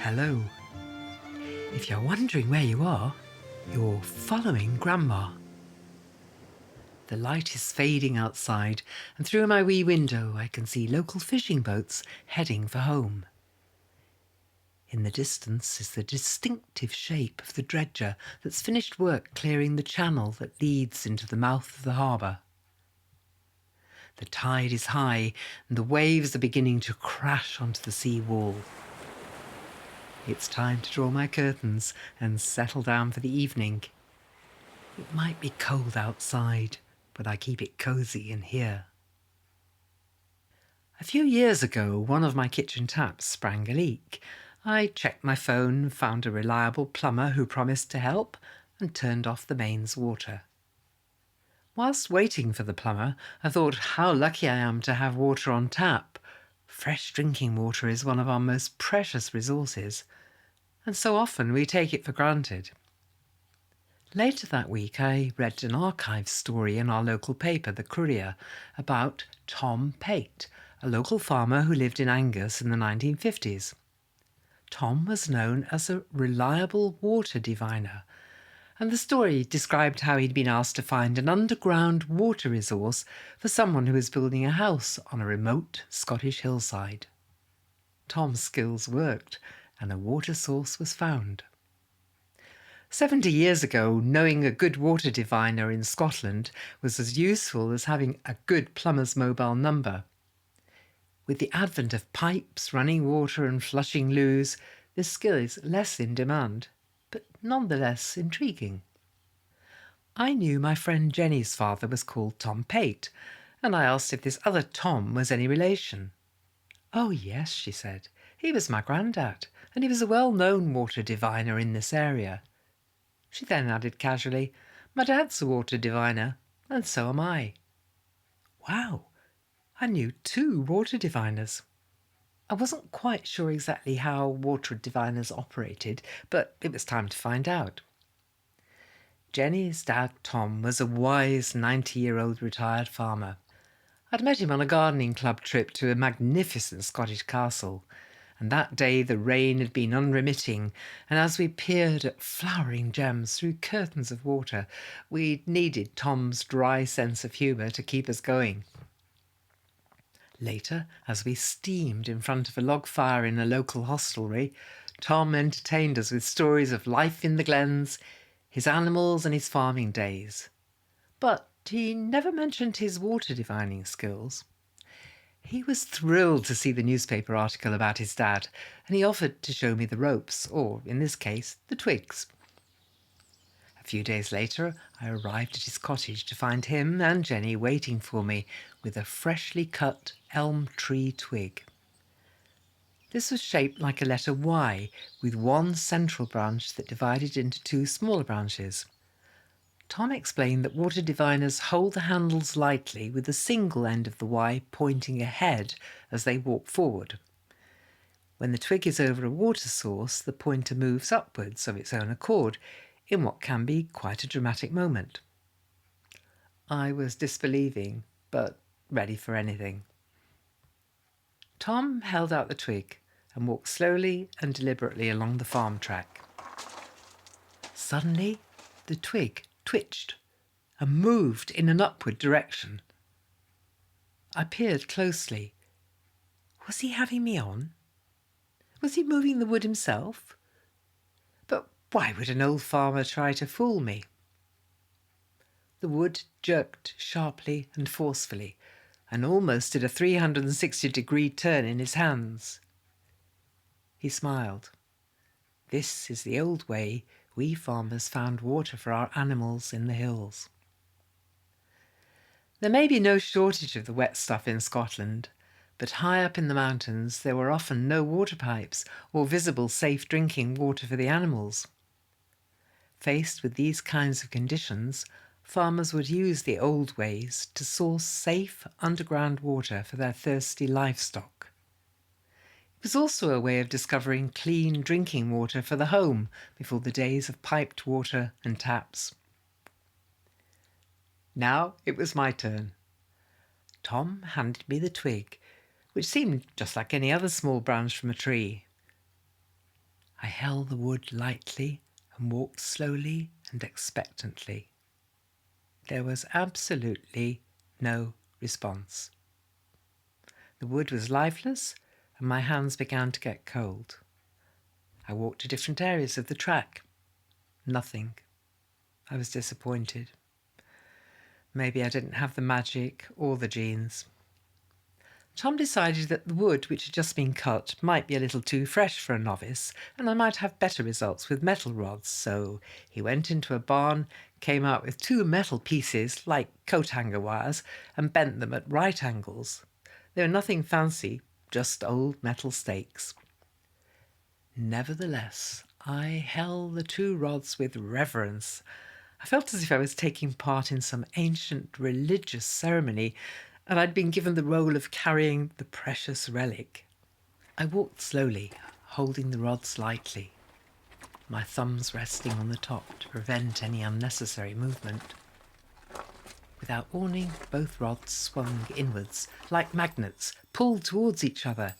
Hello. If you're wondering where you are, you're following Grandma. The light is fading outside, and through my wee window I can see local fishing boats heading for home. In the distance is the distinctive shape of the dredger that's finished work clearing the channel that leads into the mouth of the harbour. The tide is high, and the waves are beginning to crash onto the sea wall. It's time to draw my curtains and settle down for the evening. It might be cold outside, but I keep it cosy in here. A few years ago, one of my kitchen taps sprang a leak. I checked my phone, found a reliable plumber who promised to help, and turned off the mains water. Whilst waiting for the plumber, I thought how lucky I am to have water on tap. Fresh drinking water is one of our most precious resources, and so often we take it for granted. Later that week, I read an archive story in our local paper, The Courier, about Tom Pate, a local farmer who lived in Angus in the 1950s. Tom was known as a reliable water diviner, and the story described how he'd been asked to find an underground water resource for someone who was building a house on a remote Scottish hillside. Tom's skills worked, and a water source was found. 70 years ago, knowing a good water diviner in Scotland was as useful as having a good plumber's mobile number. With the advent of pipes, running water and flushing loos, this skill is less in demand, but nonetheless intriguing. I knew my friend Jenny's father was called Tom Pate, and I asked if this other Tom was any relation. "Oh yes," she said, "he was my grandad, and he was a well-known water diviner in this area." She then added casually, "My dad's a water diviner, and so am I." Wow, I knew 2 water diviners. I wasn't quite sure exactly how water diviners operated, but it was time to find out. Jenny's dad, Tom, was a wise 90-year-old retired farmer. I'd met him on a gardening club trip to a magnificent Scottish castle, and that day the rain had been unremitting, and as we peered at flowering gems through curtains of water, we needed Tom's dry sense of humour to keep us going. Later, as we steamed in front of a log fire in a local hostelry, Tom entertained us with stories of life in the glens, his animals and his farming days. But he never mentioned his water divining skills. He was thrilled to see the newspaper article about his dad, and he offered to show me the ropes, or, in this case, the twigs. A few days later, I arrived at his cottage to find him and Jenny waiting for me with a freshly cut elm tree twig. This was shaped like a letter Y, with one central branch that divided into 2 smaller branches. Tom explained that water diviners hold the handles lightly with the single end of the Y pointing ahead as they walk forward. When the twig is over a water source, the pointer moves upwards of its own accord, in what can be quite a dramatic moment. I was disbelieving, but ready for anything. Tom held out the twig and walked slowly and deliberately along the farm track. Suddenly, the twig twitched and moved in an upward direction. I peered closely. Was he having me on? Was he moving the wood himself? But why would an old farmer try to fool me? The wood jerked sharply and forcefully, and almost did a 360-degree turn in his hands. He smiled. This is the old way we farmers found water for our animals in the hills. There may be no shortage of the wet stuff in Scotland, but high up in the mountains there were often no water pipes or visible safe drinking water for the animals. Faced with these kinds of conditions, farmers would use the old ways to source safe underground water for their thirsty livestock. It was also a way of discovering clean drinking water for the home before the days of piped water and taps. Now it was my turn. Tom handed me the twig, which seemed just like any other small branch from a tree. I held the wood lightly and walked slowly and expectantly. There was absolutely no response. The wood was lifeless, and my hands began to get cold. I walked to different areas of the track. Nothing. I was disappointed. Maybe I didn't have the magic or the genes. Tom decided that the wood which had just been cut might be a little too fresh for a novice, and I might have better results with metal rods, so he went into a barn, came out with 2 metal pieces, like coat hanger wires, and bent them at right angles. They were nothing fancy, just old metal stakes. Nevertheless, I held the 2 rods with reverence. I felt as if I was taking part in some ancient religious ceremony, and I'd been given the role of carrying the precious relic. I walked slowly, holding the rods lightly, my thumbs resting on the top to prevent any unnecessary movement. Without warning, both rods swung inwards, like magnets, pulled towards each other.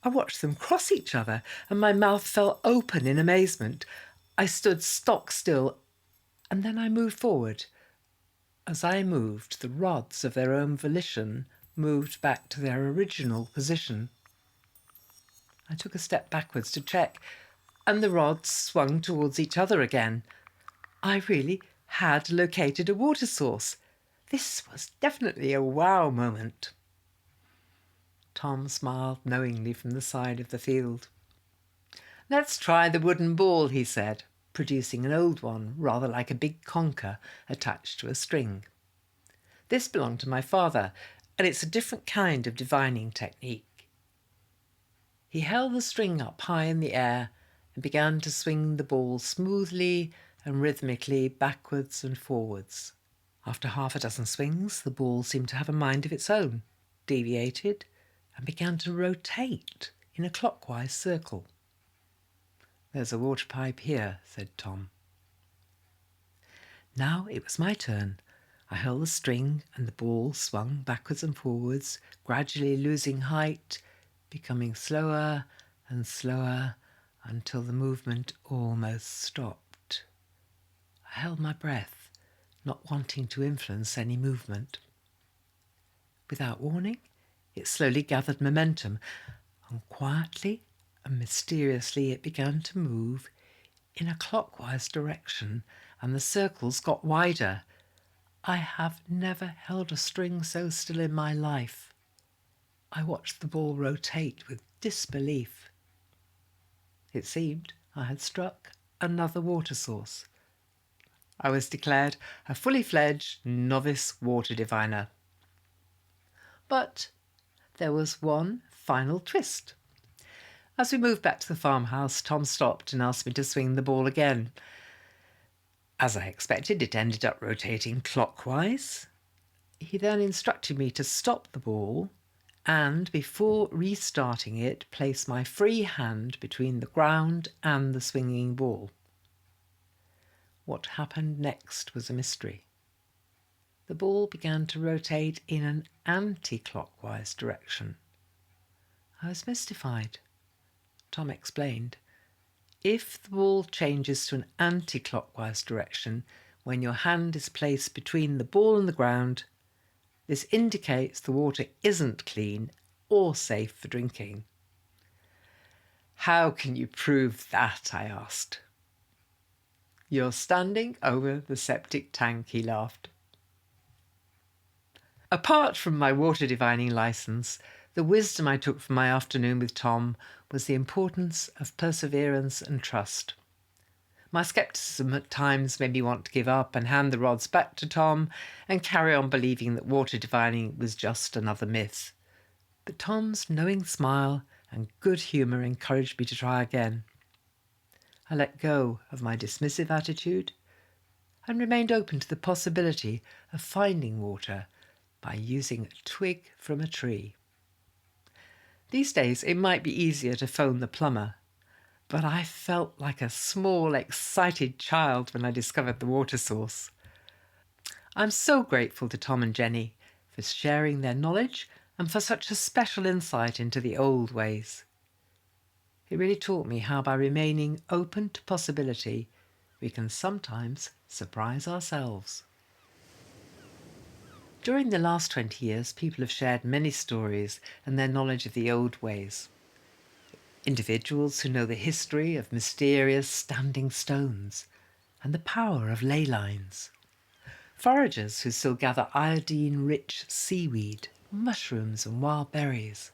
I watched them cross each other, and my mouth fell open in amazement. I stood stock still, and then I moved forward. As I moved, the rods of their own volition moved back to their original position. I took a step backwards to check, and the rods swung towards each other again. I really had located a water source. This was definitely a wow moment. Tom smiled knowingly from the side of the field. "Let's try the wooden ball," he said, producing an old one, rather like a big conker, attached to a string. This belonged to my father, and it's a different kind of divining technique. He held the string up high in the air and began to swing the ball smoothly and rhythmically backwards and forwards. After half a dozen swings, the ball seemed to have a mind of its own, deviated, and began to rotate in a clockwise circle. "There's a water pipe here," said Tom. Now it was my turn. I held the string and the ball swung backwards and forwards, gradually losing height, becoming slower and slower until the movement almost stopped. I held my breath, not wanting to influence any movement. Without warning, it slowly gathered momentum, and quietly and mysteriously it began to move in a clockwise direction, and the circles got wider. I have never held a string so still in my life. I watched the ball rotate with disbelief. It seemed I had struck another water source. I was declared a fully fledged novice water diviner. But there was one final twist. As we moved back to the farmhouse, Tom stopped and asked me to swing the ball again. As I expected, it ended up rotating clockwise. He then instructed me to stop the ball and, before restarting it, place my free hand between the ground and the swinging ball. What happened next was a mystery. The ball began to rotate in an anti-clockwise direction. I was mystified. Tom explained. If the ball changes to an anti-clockwise direction when your hand is placed between the ball and the ground, this indicates the water isn't clean or safe for drinking. "How can you prove that?" I asked. "You're standing over the septic tank," he laughed. Apart from my water divining license, the wisdom I took from my afternoon with Tom was the importance of perseverance and trust. My scepticism at times made me want to give up and hand the rods back to Tom and carry on believing that water divining was just another myth. But Tom's knowing smile and good humour encouraged me to try again. I let go of my dismissive attitude and remained open to the possibility of finding water by using a twig from a tree. These days it might be easier to phone the plumber, but I felt like a small, excited child when I discovered the water source. I'm so grateful to Tom and Jenny for sharing their knowledge and for such a special insight into the old ways. It really taught me how by remaining open to possibility, we can sometimes surprise ourselves. During the last 20 years, people have shared many stories and their knowledge of the old ways. Individuals who know the history of mysterious standing stones and the power of ley lines. Foragers who still gather iodine-rich seaweed, mushrooms and wild berries.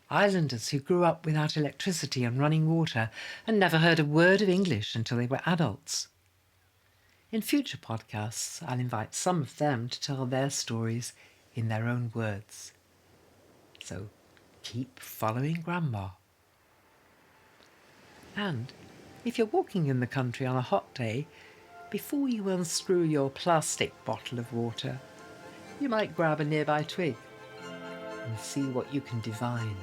Islanders who grew up without electricity and running water and never heard a word of English until they were adults. In future podcasts, I'll invite some of them to tell their stories in their own words. So keep following Grandma. And if you're walking in the country on a hot day, before you unscrew your plastic bottle of water, you might grab a nearby twig and see what you can divine.